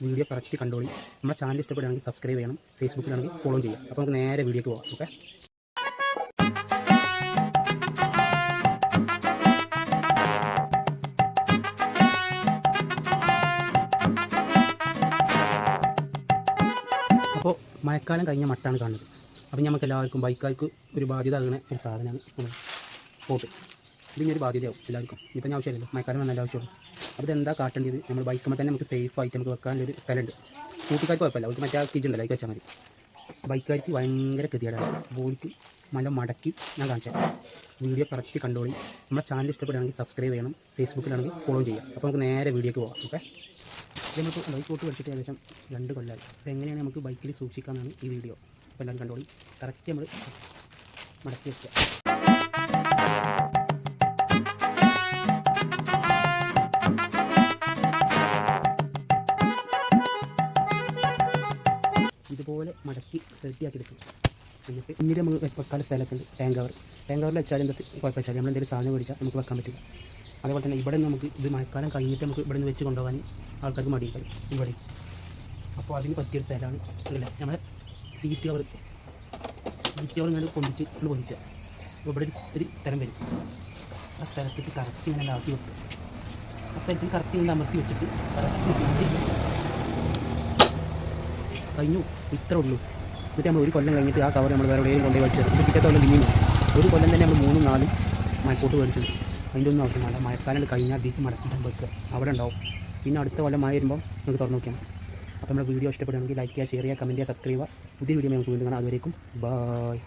Video correct കണ്ടോളി. നമ്മുടെ channel ഇഷ്ടപ്പെടുകയാണെങ്കിൽ സബ്സ്ക്രൈബ് ചെയ്യണം, ഫേസ്ബുക്കിലാണെങ്കിൽ ഫോളോ ചെയ്യാം. അപ്പോൾ നമുക്ക് നേരെ വീഡിയോക്ക് പോകാം. ഓക്കെ, അപ്പോൾ മഴക്കാലം കഴിഞ്ഞ മട്ടാണ് കാണുന്നത്. അപ്പോൾ നമുക്ക് എല്ലാവർക്കും ബൈക്കാർക്ക് ഒരു ബാധ്യത ആകുന്ന ഒരു സാധനമാണ് പോട്ട്. ഇതിനൊരു ബാധ്യതയാവും എല്ലാവർക്കും. ഇപ്പം ഞാൻ ആവശ്യമില്ലല്ലോ, മഴക്കാലം വന്നാൽ ആവശ്യമുള്ളൂ. അപ്പോൾ ഇതെന്താ കാട്ടേണ്ടത്? നമ്മൾ ബൈക്കുമ്പോൾ തന്നെ നമുക്ക് സേഫ് ആയിട്ട് നമുക്ക് വെക്കാനൊരു സ്ഥലമുണ്ട്. സ്കൂട്ടിക്കാർക്ക് കുഴപ്പമില്ല, അവർക്ക് മറ്റേ കിറ്റുണ്ടല്ലോ, അത് വെച്ചാൽ മതി. ബൈക്കാർക്ക് ഭയങ്കര ഗതികേടാണ്. പോയിട്ട് നല്ല മടക്കി ഞാൻ കാണിച്ചാൽ വീഡിയോ കറക്റ്റ് കണ്ടോളി. നമ്മുടെ ചാനൽ ഇഷ്ടപ്പെടുകയാണെങ്കിൽ സബ്സ്ക്രൈബ് ചെയ്യണം, ഫേസ്ബുക്കിലാണെങ്കിൽ ഫോളോ ചെയ്യാം. അപ്പോൾ നമുക്ക് നേരെ വീഡിയോക്ക് പോകാം. ഓക്കെ, നമുക്ക് ബൈക്ക് പോട്ട് പഠിച്ചിട്ട് ഏകദേശം 2 കൊല്ലമായി. അപ്പോൾ എങ്ങനെയാണ് നമുക്ക് ബൈക്കിൽ സൂക്ഷിക്കാമെന്നാണ് ഈ വീഡിയോ. അപ്പോൾ എല്ലാവരും കണ്ടോളി. കറക്റ്റ് നമ്മൾ മടക്കി വയ്ക്കുക. ഇതുപോലെ മടക്കി റെഡിയാക്കി എടുക്കും. എന്നിട്ട് പിന്നീട് നമ്മൾ വെക്കാനുള്ള സ്ഥലത്തുണ്ട് ടാങ്ക് കവറിൽ വെച്ചാൽ എന്താ കുഴപ്പം വെച്ചാൽ നമ്മൾ എന്തെങ്കിലും സാധനം മേടിച്ചാൽ നമുക്ക് വെക്കാൻ പറ്റില്ല. അതേപോലെ തന്നെ ഇവിടെ നമുക്ക് ഇത് മഴക്കാലം കഴിഞ്ഞിട്ട് നമുക്ക് ഇവിടെ നിന്ന് വെച്ച് കൊണ്ടുപോകാൻ ആൾക്കാർക്ക് മടിയില്ല ഇവിടെ. അപ്പോൾ അതിന് പറ്റിയൊരു സ്ഥലമാണ് ഇല്ല, നമ്മുടെ സീറ്റ് കവർ ഇങ്ങനെ പൊന്തിച്ച് അപ്പോൾ ഇവിടെ ഒരു സ്ഥലം വരും. ആ സ്ഥലത്തേക്ക് കറക്റ്റ് ഇങ്ങനെ ആക്കി വെക്കുക. ആ സ്ഥലത്തിൽ കറക്റ്റ് ഇങ്ങനെ അമർത്തി വെച്ചിട്ട് കറക്റ്റ് സീറ്റ് കഴിഞ്ഞു, ഇത്ര ഉള്ളൂ. എന്നിട്ട് നമ്മൾ ഒരു കൊല്ലം കഴിഞ്ഞിട്ട് ആ കവർ നമ്മൾ വേറെ എവിടെയും കൊണ്ടുപോയി വെച്ചത്. പിറ്റത്തെ കൊല്ലം പിന്നെയും ഒരു കൊല്ലം തന്നെ നമ്മൾ 3-4 മഴക്കോട്ട് മേടിച്ചത്. അതിൻ്റെ ഒന്നും ആവശ്യമില്ല. മഴക്കാലം കഴിഞ്ഞാൽ അതിലേക്ക് മടക്കി വെക്കുക, അവിടെ ഉണ്ടാവും. പിന്നെ അടുത്ത കൊല്ലം മഴ വരുമ്പോൾ നമുക്ക് തുറന്നു നോക്കിയാൽ. അപ്പോൾ നമ്മുടെ വീഡിയോ ഇഷ്ടപ്പെടുകയാണെങ്കിൽ ലൈക്ക് ചെയ്യുക, ഷെയർ ചെയ്യുക, കമൻറ്റ് ചെയ്യുക, സബ്സ്ക്രൈബ് ചെയ്യുക. പുതിയ വീഡിയോ നമുക്ക് വീണ്ടും കാണാം. അതുവരേക്കും ബൈ.